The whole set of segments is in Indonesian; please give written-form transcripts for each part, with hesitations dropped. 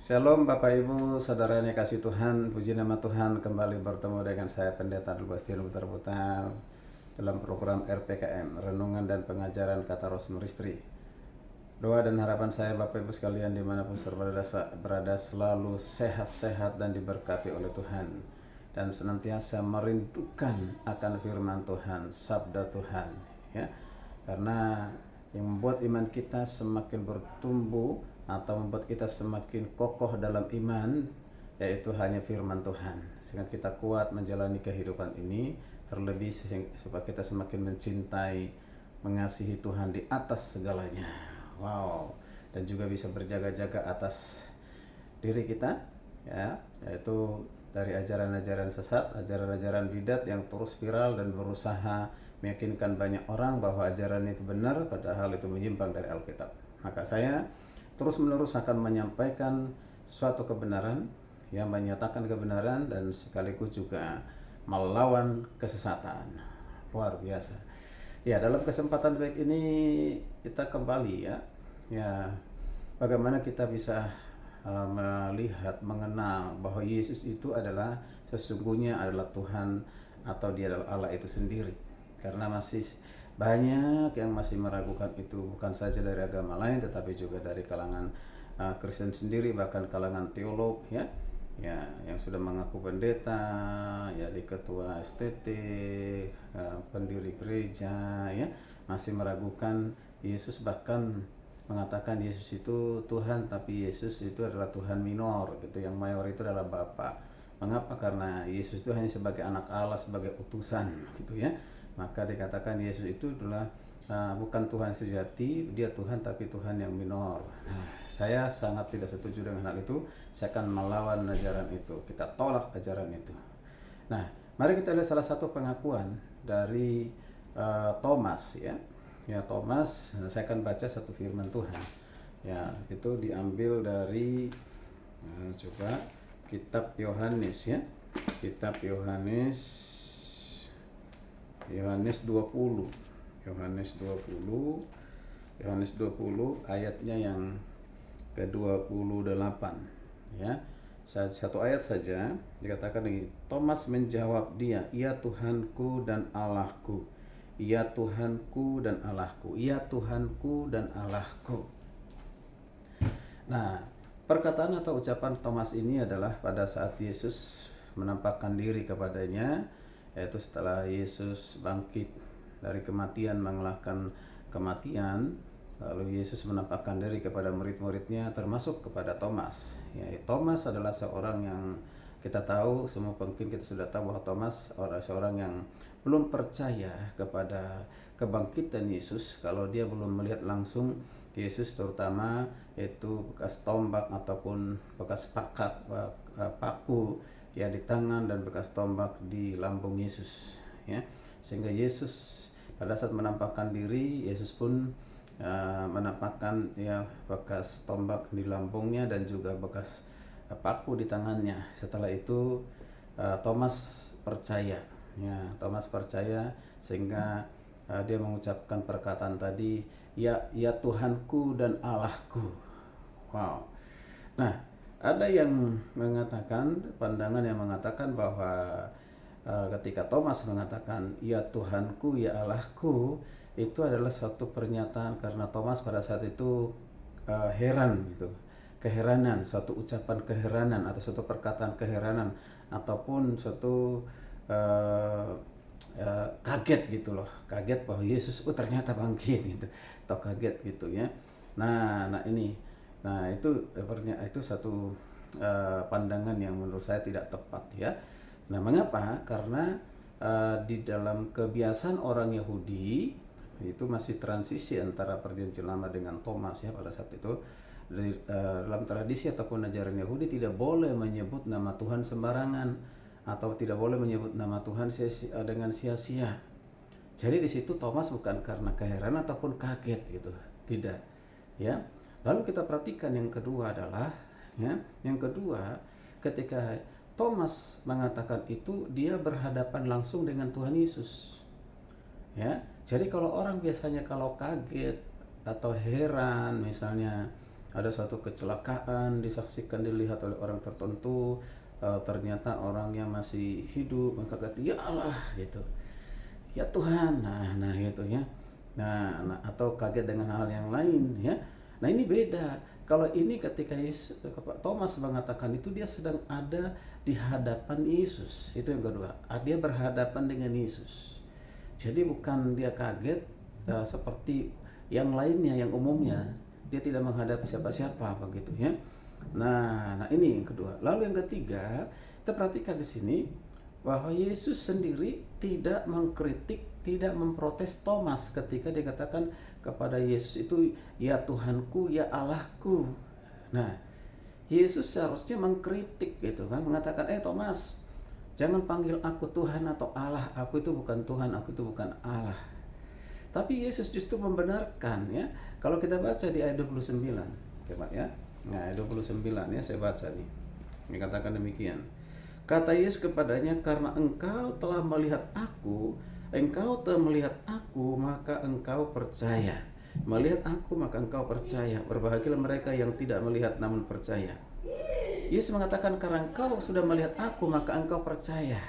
Shalom Bapak Ibu, saudara yang kasih Tuhan, puji nama Tuhan, kembali bertemu dengan saya Pendeta Dulbastion Putar-Putar dalam program RPKM, Renungan dan Pengajaran Kata Roh Semuristri. Doa dan harapan saya Bapak Ibu sekalian dimanapun berada selalu sehat-sehat dan diberkati oleh Tuhan, dan senantiasa merindukan akan firman Tuhan, sabda Tuhan, ya. Karena yang membuat iman kita semakin bertumbuh atau membuat kita semakin kokoh dalam iman, yaitu hanya firman Tuhan, sehingga kita kuat menjalani kehidupan ini, terlebih supaya kita semakin mencintai, mengasihi Tuhan di atas segalanya. Wow, dan juga bisa berjaga-jaga atas diri kita, ya, yaitu dari ajaran-ajaran sesat, ajaran-ajaran bidat yang terus viral dan berusaha meyakinkan banyak orang bahwa ajaran itu benar, padahal itu menyimpang dari Alkitab. Maka saya terus-menerus akan menyampaikan suatu kebenaran, yang menyatakan kebenaran dan sekaligus juga melawan kesesatan. Luar biasa. Ya, dalam kesempatan baik ini kita kembali ya bagaimana kita bisa melihat, mengenal bahwa Yesus itu adalah sesungguhnya adalah Tuhan atau Dia adalah Allah itu sendiri. Karena masih banyak yang masih meragukan itu, bukan saja dari agama lain tetapi juga dari kalangan Kristen sendiri, bahkan kalangan teolog, ya yang sudah mengaku pendeta, ya di ketua STT, pendiri gereja, ya masih meragukan Yesus, bahkan mengatakan Yesus itu Tuhan, tapi Yesus itu adalah Tuhan minor gitu, yang mayor itu adalah Bapa. Mengapa? Karena Yesus itu hanya sebagai anak Allah, sebagai utusan gitu, ya. Maka dikatakan Yesus itu adalah bukan Tuhan sejati, dia Tuhan tapi Tuhan yang minor. Nah, saya sangat tidak setuju dengan hal itu. Saya akan melawan ajaran itu. Kita tolak ajaran itu. Nah, mari kita lihat salah satu pengakuan dari Thomas, ya. Ya, Thomas, saya akan baca satu firman Tuhan. Ya, itu diambil dari coba kitab Yohanes, ya. Kitab Yohanes 20. Yohanes 20 ayatnya yang ke-28, ya. Satu ayat saja dikatakan ini. Thomas menjawab dia, "Ya Tuhanku dan Allahku. Ya Tuhanku dan Allahku. Ya Tuhanku dan Allahku." Nah, perkataan atau ucapan Thomas ini adalah pada saat Yesus menampakkan diri kepadanya, yaitu setelah Yesus bangkit dari kematian, mengalahkan kematian. Lalu Yesus menampakkan diri kepada murid-muridnya, termasuk kepada Thomas. Ya, Thomas adalah seorang yang kita tahu, semua mungkin kita sudah tahu bahwa Thomas adalah seorang yang belum percaya kepada kebangkitan Yesus kalau dia belum melihat langsung Yesus, terutama itu bekas tombak ataupun bekas paku ya di tangan dan bekas tombak di lambung Yesus, ya. Sehingga Yesus pada saat menampakkan diri, Yesus pun menampakkan ya bekas tombak di lambungnya dan juga bekas paku di tangannya. Setelah itu Thomas percaya, ya. Thomas percaya sehingga dia mengucapkan perkataan tadi, ya Tuhanku dan Allahku. Wow. Nah, ada yang mengatakan, pandangan yang mengatakan bahwa ketika Thomas mengatakan ya Tuhanku, ya Allahku, itu adalah suatu pernyataan karena Thomas pada saat itu heran gitu, keheranan, suatu ucapan keheranan atau suatu perkataan keheranan ataupun suatu kaget gitu loh, kaget bahwa Yesus ternyata bangkit gitu, atau kaget gitu, ya. Nah itu satu pandangan yang menurut saya tidak tepat, ya. Nah, mengapa? Karena di dalam kebiasaan orang Yahudi itu masih transisi antara perjanjian lama dengan Thomas, ya. Pada saat itu dalam tradisi ataupun ajaran Yahudi tidak boleh menyebut nama Tuhan sembarangan atau tidak boleh menyebut nama Tuhan dengan sia-sia. Jadi di situ Thomas bukan karena keheranan ataupun kaget gitu, tidak, ya. Lalu kita perhatikan yang kedua adalah, ya, yang kedua ketika Thomas mengatakan itu, dia berhadapan langsung dengan Tuhan Yesus, ya. Jadi kalau orang biasanya kalau kaget atau heran misalnya ada suatu kecelakaan disaksikan, dilihat oleh orang tertentu, ternyata orangnya masih hidup, maka kata ya Allah gitu, ya Tuhan, nah gitu ya. Nah, atau kaget dengan hal yang lain ya. Nah ini beda. Kalau ini ketika Thomas mengatakan itu, dia sedang ada di hadapan Yesus. Itu yang kedua. Dia berhadapan dengan Yesus. Jadi bukan dia kaget seperti yang lainnya, yang umumnya dia tidak menghadapi siapa-siapa begitu ya. Nah ini yang kedua. Lalu yang ketiga, kita perhatikan di sini bahwa Yesus sendiri tidak mengkritik, tidak memprotes Thomas ketika dikatakan kepada Yesus itu, ya Tuhanku, ya Allahku. Nah, Yesus seharusnya mengkritik gitu kan, mengatakan, Thomas, jangan panggil aku Tuhan atau Allah, aku itu bukan Tuhan, aku itu bukan Allah. Tapi Yesus justru membenarkan ya. Kalau kita baca di ayat 29, coba ya. Nah, ayat 29 ya, saya baca nih. Ini katakan demikian. Kata Yesus kepadanya, karena engkau telah melihat aku, maka engkau percaya. Melihat aku, maka engkau percaya. Berbahagialah mereka yang tidak melihat namun percaya. Yesus mengatakan, karena engkau sudah melihat aku, maka engkau percaya.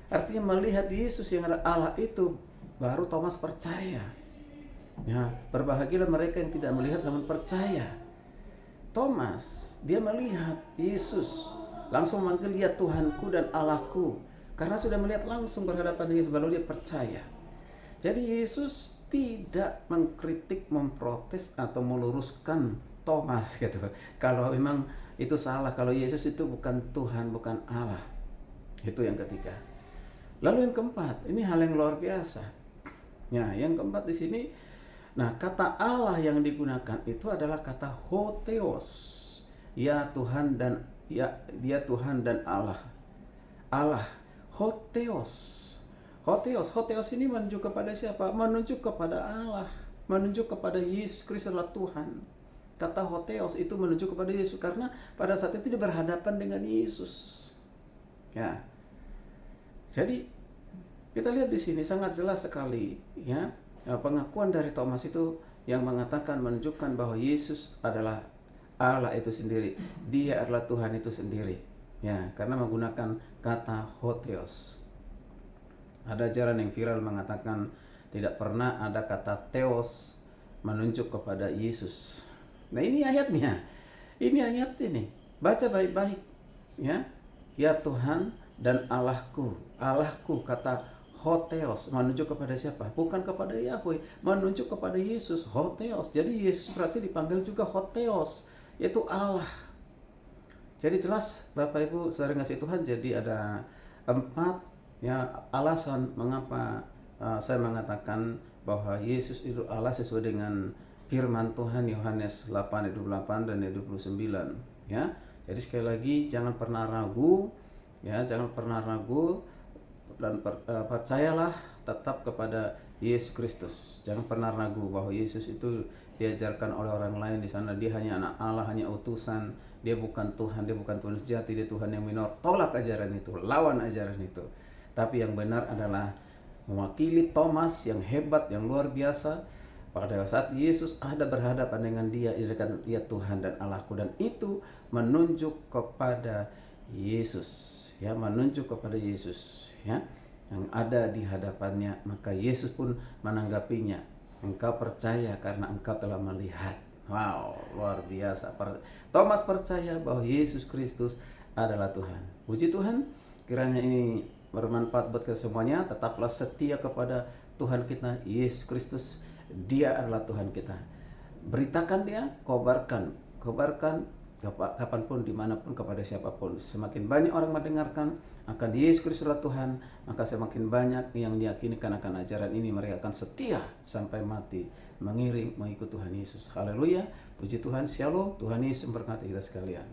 Artinya melihat Yesus yang adalah Allah itu, baru Thomas percaya. Ya, berbahagialah mereka yang tidak melihat namun percaya. Thomas, dia melihat Yesus, langsung memanggil, ya Tuhanku dan Allahku. Karena sudah melihat langsung berhadapan dengan Yesus, baru dia percaya. Jadi Yesus tidak mengkritik, memprotes atau meluruskan Thomas gitu. Kalau memang itu salah, kalau Yesus itu bukan Tuhan, bukan Allah. Itu yang ketiga. Lalu yang keempat, ini hal yang luar biasa. Ya, yang keempat di sini, nah kata Allah yang digunakan itu adalah kata hotheos. Ya Tuhan dan dia Tuhan dan Allah. Allah, hotheos. Hotheos ini menunjuk kepada siapa? Menunjuk kepada Allah, menunjuk kepada Yesus Kristus adalah Tuhan. Kata hotheos itu menunjuk kepada Yesus karena pada saat itu dia berhadapan dengan Yesus. Ya. Jadi kita lihat di sini sangat jelas sekali ya, pengakuan dari Thomas itu yang mengatakan, menunjukkan bahwa Yesus adalah Allah itu sendiri. Dia adalah Tuhan itu sendiri. Ya, karena menggunakan kata hotheos. Ada ajaran yang viral mengatakan tidak pernah ada kata theos menunjuk kepada Yesus. Nah, ini ayatnya. Ini ayat ini. Baca baik-baik ya. Ya Tuhan dan Allahku. Allahku, kata hotheos menunjuk kepada siapa? Bukan kepada Yahweh, menunjuk kepada Yesus. Hotheos. Jadi Yesus berarti dipanggil juga hotheos, yaitu Allah. Jadi jelas Bapak Ibu saudara kasih Tuhan. Jadi ada 4 ya alasan mengapa saya mengatakan bahwa Yesus itu Allah sesuai dengan firman Tuhan Yohanes 8 ayat 28 dan ayat 29 ya. Jadi sekali lagi jangan pernah ragu ya, jangan pernah ragu dan percayalah tetap kepada Yesus Kristus. Jangan pernah ragu bahwa Yesus itu diajarkan oleh orang lain di sana, dia hanya anak Allah, hanya utusan, dia bukan Tuhan, dia bukan Tuhan sejati, dia Tuhan yang minor. Tolak ajaran itu, lawan ajaran itu. Tapi yang benar adalah mewakili Thomas yang hebat, yang luar biasa. Pada saat Yesus ada berhadapan dengan dia, dikatakan dia Tuhan dan Allahku, dan itu menunjuk kepada Yesus, ya, menunjuk kepada Yesus, ya, yang ada di hadapannya. Maka Yesus pun menanggapinya, engkau percaya karena engkau telah melihat. Wow, luar biasa. Thomas percaya bahwa Yesus Kristus adalah Tuhan. Puji Tuhan, kiranya ini bermanfaat buat kita semuanya. Tetaplah setia kepada Tuhan kita Yesus Kristus. Dia adalah Tuhan kita. Beritakan dia, kobarkan kapanpun, dimanapun, kepada siapapun. Semakin banyak orang mendengarkan akan Yesus Kristus adalah Tuhan, maka semakin banyak yang diyakinikan akan ajaran ini. Mereka akan setia sampai mati, mengiring mengikut Tuhan Yesus. Haleluya, puji Tuhan, shalom. Tuhan Yesus memberkati kita sekalian.